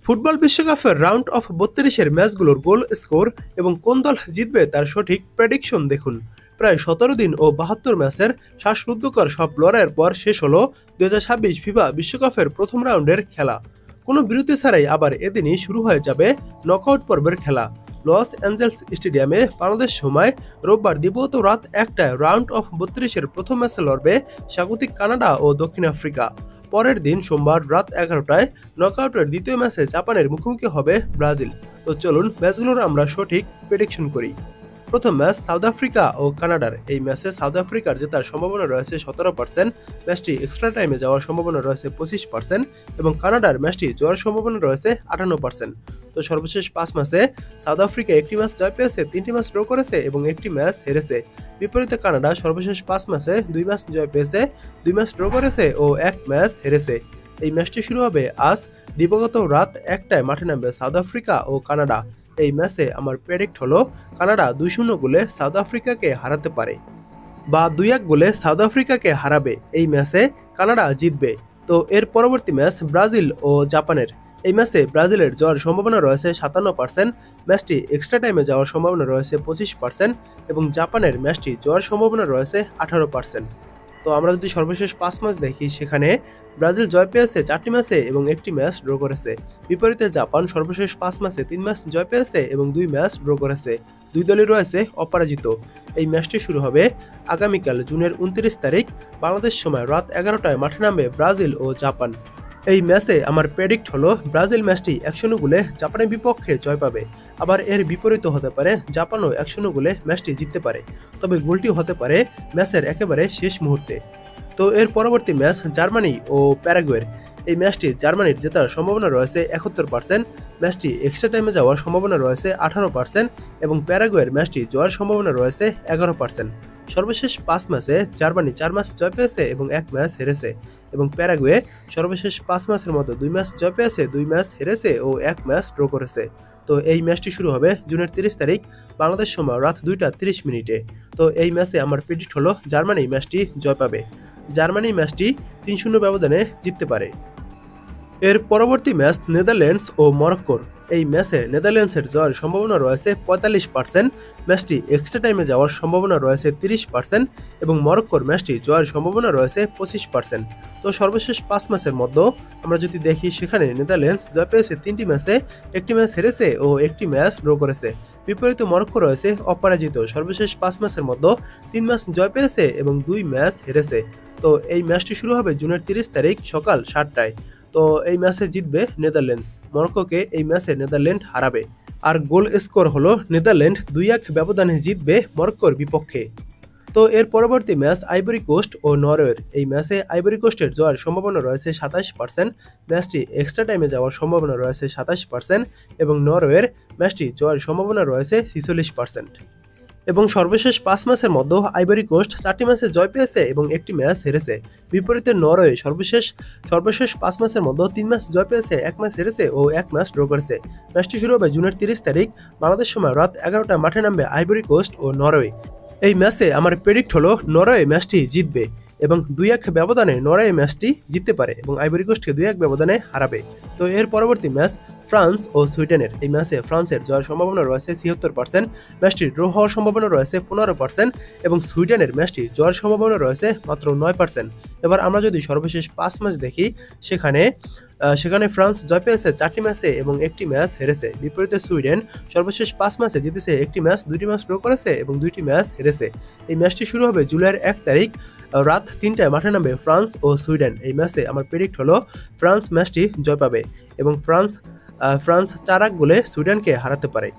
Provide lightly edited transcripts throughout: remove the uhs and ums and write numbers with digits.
Football বিশ্বকাপের round of 32-এর ম্যাচগুলোর goal score এবং কোন দল জিতবে তার সঠিক প্রেডিকশন দেখুন। প্রায় 17 দিন ও 72 ম্যাচের শ্বাসরুদ্ধকর সব লড়াইয়ের পর শেষ হলো 2026 ফিফা বিশ্বকাপের প্রথম রাউন্ডের খেলা। কোনো বিরতি ছাড়াই আবার এদিনই শুরু হয়ে যাবে নকআউট পর্বের খেলা। লস অ্যাঞ্জেলস স্টেডিয়ামে বাংলাদেশ সময় রোববার দিবাগত রাত 1টায় রাউন্ড অফ 32-এর প্রথম ম্যাচে লড়বে স্বাগতিক কানাডা ও দক্ষিণ আফ্রিকা। পরের দিন সোমবার রাত 11টায় নকআউটের দ্বিতীয় ম্যাচে জাপানের মুখোমুখি হবে ব্রাজিল। তো চলুন ম্যাচগুলোর আমরা সঠিক প্রেডিকশন করি। প্রথম ম্যাচ সাউথ আফ্রিকা ও কানাডার। এই ম্যাচে সাউথ আফ্রিকার জেতার সম্ভাবনা রয়েছে 17%, ম্যাচটি এক্সট্রা টাইমে যাওয়ার সম্ভাবনা রয়েছে 25% এবং কানাডার ম্যাচটি জয়ের সম্ভাবনা রয়েছে 58%। তো সর্বশেষ 5 ম্যাচে সাউথ আফ্রিকা একটি ম্যাচ জয় পেয়েছে, 3টি ম্যাচ ড্র করেছে এবং একটি ম্যাচ হেরেছে। বিপরীতে কানাডা সর্বশেষ 5 ম্যাচে 2 ম্যাচ জয় পেয়েছে, 2 ম্যাচ ড্র করেছে ও 1 ম্যাচ হেরেছে। এই ম্যাচটি শুরু হবে আজ দিবাগত রাত 1টায় মাঠে নামবে সাউথ আফ্রিকা ও কানাডা। এই ম্যাচে আমার প্রেডিক্ট হলো কানাডা 2-0 গোলে সাউথ আফ্রিকাকে হারাতে পারে বা 2-1 গোলে সাউথ আফ্রিকাকে হারাবে। এই ম্যাচে কানাডা জিতবে। তো এর পরবর্তী ম্যাচ ব্রাজিল ও জাপানের। এই ম্যাচে ব্রাজিলের জয়ের সম্ভাবনা রয়েছে 57%, ম্যাচটি এক্সট্রা টাইমে যাওয়ার সম্ভাবনা রয়েছে 25% এবং জাপানের ম্যাচটি জয়ের সম্ভাবনা রয়েছে 18%। তো আমরা যদি সর্বশেষ 5 ম্যাচ দেখি, সেখানে ব্রাজিল জয় পেয়েছে 4টি ম্যাচে এবং একটি ম্যাচ ড্র করেছে। বিপরীতে জাপান সর্বশেষ 5 ম্যাচে 3 ম্যাচ জয় পেয়েছে এবং 2 ম্যাচ ড্র করেছে। দুই দলই রয়েছে অপরাজিত। এই ম্যাচটি শুরু হবে আগামীকাল জুনের 29 তারিখ বাংলাদেশ সময় রাত 11টায় মাঠে নামবে ব্রাজিল ও জাপান। এই ম্যাচে আমার প্রেডিক্ট হলো ব্রাজিল ম্যাচটি 1-0 গোলে জাপানের বিপক্ষে জয় পাবে। আবার এর বিপরীত হতে পারে, জাপানও 1-0 গোলে ম্যাচটি জিততে পারে, তবে গোলটি হতে পারে ম্যাচের একেবারে শেষ মুহূর্তে। তো এর পরবর্তী ম্যাচ জার্মানি ও প্যারাগুয়ের। এই ম্যাচটি জার্মানির জেতার সম্ভাবনা রয়েছে 71%, ম্যাচটি এক্সট্রা টাইমে যাওয়ার সম্ভাবনা রয়েছে 18% এবং প্যারাগুয়ের ম্যাচটি জয়ের সম্ভাবনা রয়েছে 11%। সর্বশেষ 5 ম্যাচে জার্মানি 4 ম্যাচ জয় পেয়েছে এবং 1 ম্যাচ হেরেছে এবং প্যারাগুয়ে সর্বশেষ 5 ম্যাচের মধ্যে 2 ম্যাচ জয় পেয়েছে, 2 ম্যাচ হেরেছে ও 1 ম্যাচ ড্র করেছে। তো এই ম্যাচটি শুরু হবে জুনের 30 তারিখ বাংলাদেশ সময় রাত 2টা 30 মিনিটে। তো এই ম্যাচে আমার প্রেডিক্ট হলো জার্মানি ম্যাচটি জয় পাবে। জার্মানি ম্যাচটি 3-0 ব্যবধানে জিততে পারে। এর পরবর্তী ম্যাচ নেদারল্যান্ডস ও মরক্কোর। এই ম্যাচে নেদারল্যান্ডসের জয়ের সম্ভাবনা রয়েছে 45%, ম্যাচটি এক্সট্রা টাইমে যাওয়ার সম্ভাবনা রয়েছে 30% এবং মরক্কোর ম্যাচটি জয়ের সম্ভাবনা রয়েছে 25%। তো সর্বশেষ 5 ম্যাচের মধ্যে আমরা যদি দেখি, সেখানে নেদারল্যান্ডস জয় পেয়েছে 3টি ম্যাচে, একটি ম্যাচ হেরেছে ও একটি ম্যাচ ড্র করেছে। বিপরীতে মরক্কো রয়েছে অপরাজিত, সর্বশেষ 5 ম্যাচের মধ্যে 3 ম্যাচ জয় পেয়েছে এবং 2 ম্যাচ হেরেছে। তো এই ম্যাচটি শুরু হবে জুনের 30 তারিখ সকাল 7টায়। তো এই ম্যাচে জিতবে নেদারল্যান্ডস, মরক্কোকে এই ম্যাচে নেদারল্যান্ড হারাবে। আর গোল স্কোর হলো নেদারল্যান্ড 2-1 ব্যবধানে জিতবে মরক্কোর বিপক্ষে। তো এর পরবর্তী ম্যাচ আইভরি কোস্ট ও নরওয়ের। এই ম্যাচে আইভরি কোস্টের জয়ের সম্ভাবনা রয়েছে 27%, ম্যাচটি এক্সট্রা টাইমে যাওয়ার সম্ভাবনা রয়েছে 27% এবং নরওয়ের ম্যাচটি জয়ের সম্ভাবনা রয়েছে 46%। এবং সর্বশেষ 5 ম্যাচের মধ্যে আইভরি কোস্ট 4টি ম্যাচে জয় পেয়েছে এবং একটি ম্যাচ হেরেছে। বিপরীতে নরওয়ে সর্বশেষ 5 ম্যাচের মধ্যে 3 ম্যাচ জয় পেয়েছে, 1 ম্যাচ হেরেছে ও 1 ম্যাচ ড্র করেছে। ম্যাচটি শুরু হবে জুনের 30 তারিখ বাংলাদেশ সময় রাত 11টায় মাঠে নামবে আইভরি কোস্ট ও নরওয়ে। এই ম্যাচে আমার প্রেডিক্ট হলো নরওয়ে ম্যাচটি জিতবে এবং 2-1 ব্যবধানে নরওয়ে ম্যাচটি জিততে পারে এবং আইভরি কোস্টকে 2-1 ব্যবধানে হারাবে। তো এর পরবর্তী ম্যাচ ফ্রান্স ও সুইডেনের। এই ম্যাচে ফ্রান্সের জয়ের সম্ভাবনা রয়েছে 76%, ম্যাচটি ড্র হওয়ার সম্ভাবনা রয়েছে 15% এবং সুইডেনের ম্যাচটি জয়ের সম্ভাবনা রয়েছে মাত্র 9%। এবার আমরা যদি সর্বশেষ 5 ম্যাচ দেখি, সেখানে ফ্রান্স জয় পেয়েছে 4টি ম্যাচে এবং একটি ম্যাচ হেরেছে। বিপরীতে সুইডেন সর্বশেষ 5 ম্যাচে জিতেছে, একটি ম্যাচ 2টি ম্যাচ ড্র করেছে এবং 2টি ম্যাচ হেরেছে। এই ম্যাচটি শুরু হবে জুলাইয়ের 1 তারিখ রাত 3টায় মাঠে নামবে ফ্রান্স ও সুইডেন। এই ম্যাচে আমার প্রেডিক্ট হলো ফ্রান্স ম্যাচটি জয় পাবে এবং ফ্রান্স 4-1 গোলে সুইডেনকে হারাতে পারে।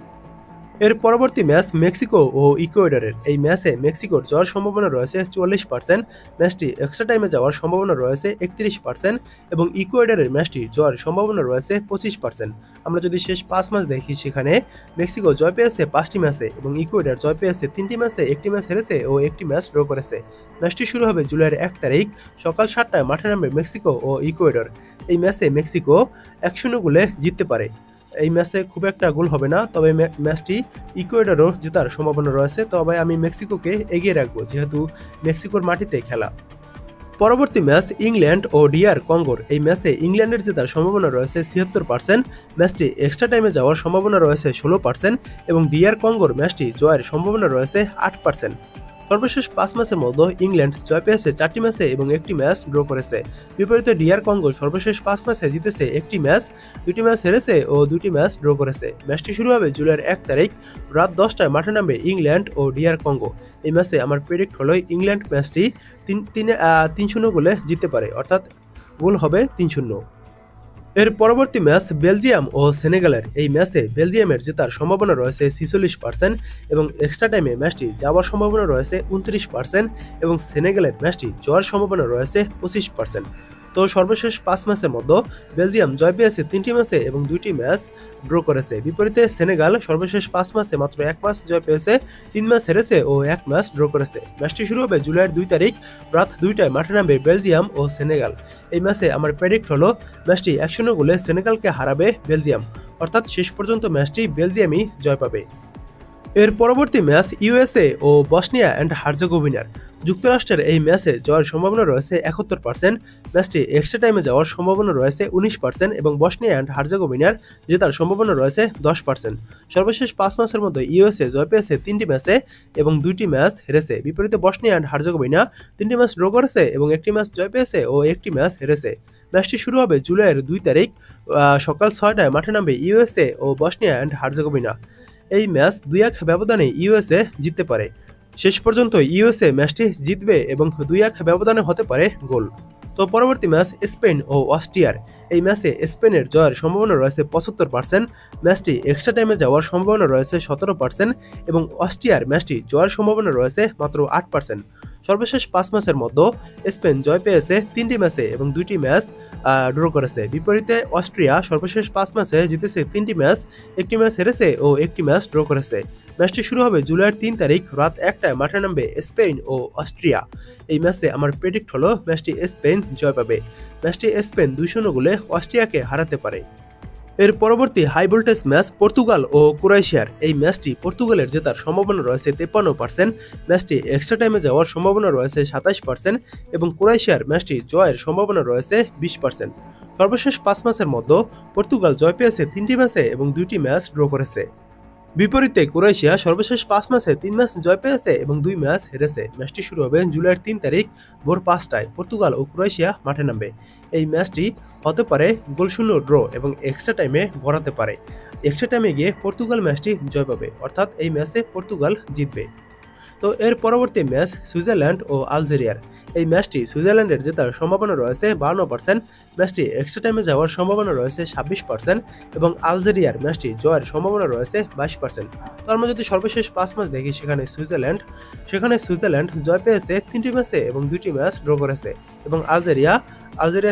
এর পরবর্তী ম্যাচ মেক্সিকো ও ইকুয়েডরের। এই ম্যাচে মেক্সিকোর জয়ের সম্ভাবনা রয়েছে 44%, ম্যাচটি এক্সট্রা টাইমে যাওয়ার সম্ভাবনা রয়েছে 31% এবং ইকুয়েডরের ম্যাচটি জয়ের সম্ভাবনা রয়েছে 25%। আমরা যদি শেষ 5 ম্যাচ দেখি, সেখানে মেক্সিকো জয় পেয়েছে 5টি ম্যাচে এবং ইকুয়েডর জয় পেয়েছে 3টি ম্যাচে, একটি ম্যাচ হেরেছে ও একটি ম্যাচ ড্র করেছে। ম্যাচটি শুরু হবে জুলাইয়ের 1 তারিখ সকাল 7টায় মাঠে নামবে মেক্সিকো ও ইকুয়েডর। এই ম্যাচে মেক্সিকো 1-0 গোলে জিততে পারে। এই ম্যাচে খুব একটা গোল হবে না, তবে ম্যাচটি ইকুয়েডরও জেতার সম্ভাবনা রয়েছে। তবে আমি মেক্সিকোকে এগিয়ে রাখবো, যেহেতু মেক্সিকোর মাটিতে খেলা। পরবর্তী ম্যাচ ইংল্যান্ড ও ডিআর কঙ্গোর। এই ম্যাচে ইংল্যান্ডের জেতার সম্ভাবনা রয়েছে ৭৬%, ম্যাচটি এক্সট্রা টাইমে যাওয়ার সম্ভাবনা রয়েছে ১৬% এবং ডিআর কঙ্গোর ম্যাচটি জয়ের সম্ভাবনা রয়েছে ৮%। সর্বশেষ ৫ ম্যাচের মধ্যে ইংল্যান্ড জয় পেয়েছে ৪টি ম্যাচে এবং একটি ম্যাচ ড্র করেছে। বিপরীতে ডিআর কঙ্গো সর্বশেষ ৫ ম্যাচে জিতেছে একটি ম্যাচ, ২টি ম্যাচ হেরেছে ও ২টি ম্যাচ ড্র করেছে। ম্যাচটি শুরু হবে জুলাইয়ের ১ তারিখ রাত ১০টায় মাঠে নামবে ইংল্যান্ড ও ডিআর কঙ্গো। এই ম্যাচে আমার প্রেডিক্ট হলো ইংল্যান্ড ম্যাচটি ৩-০ গোলে জিততে পারে, অর্থাৎ গোল হবে ৩-০। এর পরবর্তী ম্যাচ বেলজিয়াম ও সেনেগালের। এই ম্যাচে বেলজিয়ামের জেতার সম্ভাবনা রয়েছে ৪৬% এবং এক্সট্রা টাইমে ম্যাচটি যাওয়ার সম্ভাবনা রয়েছে ২৯% এবং সেনেগালের ম্যাচটি জয়ের সম্ভাবনা রয়েছে ২৫%। তো সর্বশেষ ৫ ম্যাচের মধ্যে বেলজিয়াম জয় পেয়েছে ৩টি ম্যাচে এবং ২টি ম্যাচ ড্র করেছে। বিপরীতে সেনেগাল সর্বশেষ ৫ ম্যাচে মাত্র ১ ম্যাচ জয় পেয়েছে, ৩ ম্যাচ হেরেছে ও ১ ম্যাচ ড্র করেছে। ম্যাচটি শুরু হবে জুলাইয়ের ২ তারিখ রাত ২টায় মাঠে নামবে বেলজিয়াম ও সেনেগাল। এই ম্যাচে আমার প্রেডিক্ট হলো ম্যাচটি ১-০ গোলে সেনেগালকে হারাবে বেলজিয়াম, অর্থাৎ শেষ পর্যন্ত ম্যাচটি বেলজিয়ামই জয় পাবে। এর পরবর্তী ম্যাচ ইউএসএ ও বসনিয়া অ্যান্ড হার্জেগোভিনার। যুক্তরাষ্ট্রের এই ম্যাচে জয়ের সম্ভাবনা রয়েছে ৭১%, ম্যাচটি এক্সট্রা টাইমে যাওয়ার সম্ভাবনা রয়েছে ১৯% এবং বসনিয়া অ্যান্ড হার্জেগোভিনার জেতার সম্ভাবনা রয়েছে ১০%। সর্বশেষ ৫ ম্যাচের মধ্যে ইউএসএ জয় পেয়েছে ৩টি ম্যাচে এবং 2টি ম্যাচ হেরেছে। বিপরীতে বসনিয়া অ্যান্ড হার্জেগোভিনা 3টি ম্যাচ ড্র করেছে এবং 1টি ম্যাচ জয় পেয়েছে ও 1টি ম্যাচ হেরেছে। ম্যাচটি শুরু হবে জুলাইয়ের ২ তারিখ সকাল ৬টায় মাঠে নামবে ইউএসএ ও বসনিয়া অ্যান্ড হার্জেগোভিনা। এই ম্যাচ ২-১ ব্যবধানে ইউএসএ জিততে পারে। শেষ পর্যন্ত ইউএসএ ম্যাচটি জিতবে এবং ২-১ ব্যবধানে হতে পারে গোল। তো পরবর্তী ম্যাচ স্পেন ও অস্ট্রিয়ার। এই ম্যাচে স্পেনের জয়ের সম্ভাবনা রয়েছে ৭৫%, ম্যাচটি এক্সট্রা টাইমে যাওয়ার সম্ভাবনা রয়েছে ১৭% এবং অস্ট্রিয়ার ম্যাচটি জয়ের সম্ভাবনা রয়েছে মাত্র ৮%। সর্বশেষ ৫ ম্যাচের মধ্যে স্পেন জয় পেয়েছে ৩টি ম্যাচে এবং ২টি ম্যাচ ড্র করেছে। বিপরীতে অস্ট্রিয়া সর্বশেষ ৫ ম্যাচে জিতেছে 3টি ম্যাচ, 1টি ম্যাচ হেরেছে ও 1টি ম্যাচ ড্র করেছে। ম্যাচটি শুরু হবে জুলাইয়ের ৩ তারিখ রাত ১টায় মাঠে নামবে স্পেন ও অস্ট্রিয়া। এই ম্যাচে আমার প্রেডিক্ট হলো ম্যাচটি স্পেন জয় পাবে। ম্যাচটি স্পেন ২-০ গোলে অস্ট্রিয়াকে হারাতে পারে। এর পরবর্তী হাই ভোল্টেজ ম্যাচ পর্তুগাল ও ক্রোয়েশিয়ার। এই ম্যাচটি পর্তুগালের জেতার সম্ভাবনা রয়েছে ৫৩%, ম্যাচটি এক্সট্রা টাইমে যাওয়ার সম্ভাবনা রয়েছে ২৭% এবং ক্রোয়েশিয়ার ম্যাচটি জয়ের সম্ভাবনা রয়েছে ২০%। সর্বশেষ ৫ ম্যাচের মধ্যে পর্তুগাল জয় পেয়েছে ৩টি ম্যাচে এবং ২টি ম্যাচ ড্র করেছে। বিপরীতে ক্রোয়েশিয়া সর্বশেষ ৫ ম্যাচে ৩ ম্যাচ জয় পেয়েছে এবং ২ ম্যাচ হেরেছে। ম্যাচটি শুরু হবে জুলাইয়ের ৩ তারিখ ভোর ৫টায় পর্তুগাল ও ক্রোয়েশিয়া মাঠে নামবে। এই ম্যাচটি হতে পারে গোলশূন্য ড্র এবং এক্সট্রা টাইমে গড়াতে পারে। এক্সট্রা টাইমে গিয়ে পর্তুগাল ম্যাচটি জয় পাবে, অর্থাৎ এই ম্যাচে পর্তুগাল জিতবে। তো এর পরবর্তী ম্যাচ সুইজারল্যান্ড ও আলজেরিয়ার। এই ম্যাচটি সুইজারল্যান্ডের জেতার সম্ভাবনা রয়েছে ৫২%, ম্যাচটি এক্সট্রা টাইমে যাওয়ার সম্ভাবনা রয়েছে ২৬% এবং আলজেরিয়ার ম্যাচটি জয়ের সম্ভাবনা রয়েছে ২২%। তো আমরা যদি সর্বশেষ ৫ ম্যাচ দেখি, সেখানে সুইজারল্যান্ড জয় পেয়েছে ৩টি ম্যাচে এবং ২টি ম্যাচ ড্র করেছে এবং আলজেরিয়া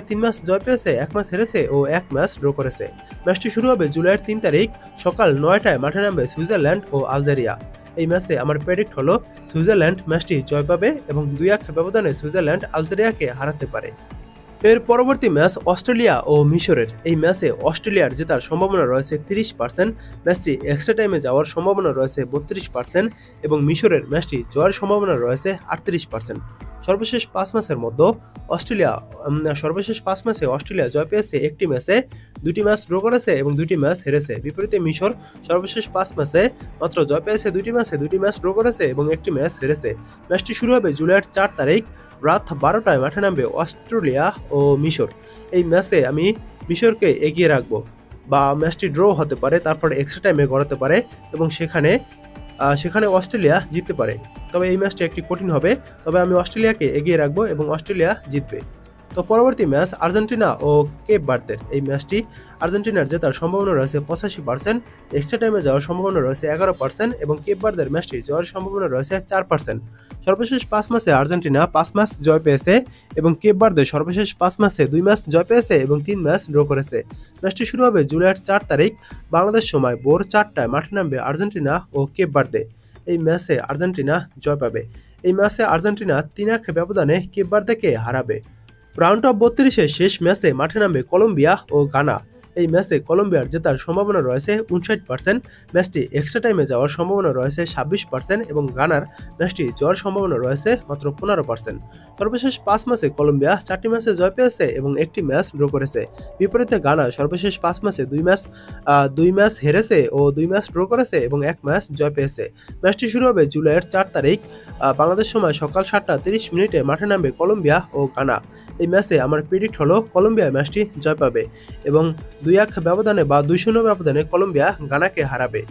৩ ম্যাচ জয় পেয়েছে, ১ ম্যাচ হেরেছে ও ১ ম্যাচ ড্র করেছে। ম্যাচটি শুরু হবে জুলাইয়ের ৩ তারিখ সকাল ৯টায় মাঠে নামবে সুইজারল্যান্ড ও আলজেরিয়া। এই ম্যাচে আমার প্রেডিক্ট হলো সুইজারল্যান্ড ম্যাচটি জয় পাবে এবং ২-১ ব্যবধানে সুইজারল্যান্ড আলজেরিয়াকে হারাতে পারে। এর পরবর্তী ম্যাচ অস্ট্রেলিয়া ও মিশরের। এই ম্যাচে অস্ট্রেলিয়ার জেতার সম্ভাবনা রয়েছে ৩০%, ম্যাচটি এক্সট্রা টাইমে যাওয়ার সম্ভাবনা রয়েছে ৩২% এবং মিশরের ম্যাচটি জয়ের সম্ভাবনা রয়েছে ৩৮%। সর্বশেষ ৫ ম্যাচের মধ্যে অস্ট্রেলিয়া জয় পেয়েছে ১টি ম্যাচে, ২টি ম্যাচ ড্র করেছে এবং ২টি ম্যাচ হেরেছে। বিপরীতে মিশর সর্বশেষ ৫ ম্যাচে মাত্র জয় পেয়েছে ২টি ম্যাচে, ২টি ম্যাচ ড্র করেছে এবং ১টি ম্যাচ হেরেছে। ম্যাচটি শুরু হবে জুলাইয়ের ৪ তারিখ রাত ১২টায় মাঠে নামবে অস্ট্রেলিয়া ও মিশর। এই ম্যাচে আমি মিশরকে এগিয়ে রাখবো, বা ম্যাচটি ড্র হতে পারে, তারপরে এক্সট্রা টাইমে গড়াতে পারে এবং সেখানে অস্ট্রেলিয়া জিততে পারে। তবে এই ম্যাচটি একটি কঠিন হবে, তবে আমি অস্ট্রেলিয়াকে এগিয়ে রাখবো এবং অস্ট্রেলিয়া জিতবে। তো পরবর্তী ম্যাচ আর্জেন্টিনা ও কেপ ভার্দের। এই ম্যাচটি আর্জেন্টিনার জেতার সম্ভাবনা রয়েছে ৮৫%, এক্সট্রা টাইমে যাওয়ার সম্ভাবনা রয়েছে ১১% এবং কেপ ভার্দের ম্যাচটি জয়ের সম্ভাবনা রয়েছে ৪%। সর্বশেষ ৫ ম্যাচে আর্জেন্টিনা ৫ ম্যাচ জয় পেয়েছে এবং কেপ ভার্দে সর্বশেষ ৫ ম্যাচে ২ ম্যাচ জয় পেয়েছে এবং ৩ ম্যাচ ড্র করেছে। ম্যাচটি শুরু হবে জুলাইয়ের ৪ তারিখ বাংলাদেশ সময় ভোর ৪টায় মাঠে নামবে আর্জেন্টিনা ও কেপ ভার্দে। এই ম্যাচে আর্জেন্টিনা জয় পাবে। এই ম্যাচে আর্জেন্টিনা ৩-১ ব্যবধানে কেপ ভার্দেকে হারাবে। রাউন্ড অফ ৩২-এর শেষ ম্যাচে মাঠে নামবে কলম্বিয়া ও গানা। এই ম্যাচে কলম্বিয়ার জেতার সম্ভাবনা রয়েছে 59%, ম্যাচটি এক্সট্রা টাইমে যাওয়ার সম্ভাবনা রয়েছে 26% এবং গানার ম্যাচটি জয়ের সম্ভাবনা রয়েছে মাত্র 15%। সর্বশেষ 5 ম্যাচে কলম্বিয়া 4টি ম্যাচে জয় পেয়েছে এবং একটি ম্যাচ ড্র করেছে। বিপরীতে গানা সর্বশেষ 5 ম্যাচে 2 ম্যাচ হেরেছে ও 2 ম্যাচ ড্র করেছে এবং 1 ম্যাচ জয় পেয়েছে। ম্যাচটি শুরু হবে জুলাইয়ের 4 তারিখ বাংলাদেশ সময় সকাল 7টা 30 মিনিটে মাঠে নামবে কলম্বিয়া ও গানা। এই ম্যাচে আমার প্রেডিক্ট হলো কলম্বিয়া ম্যাচটি জয় পাবে এবং 2-1 ব্যবধানে বা 2-0 ব্যবধানে কলম্বিয়া গানাকে হারাবে।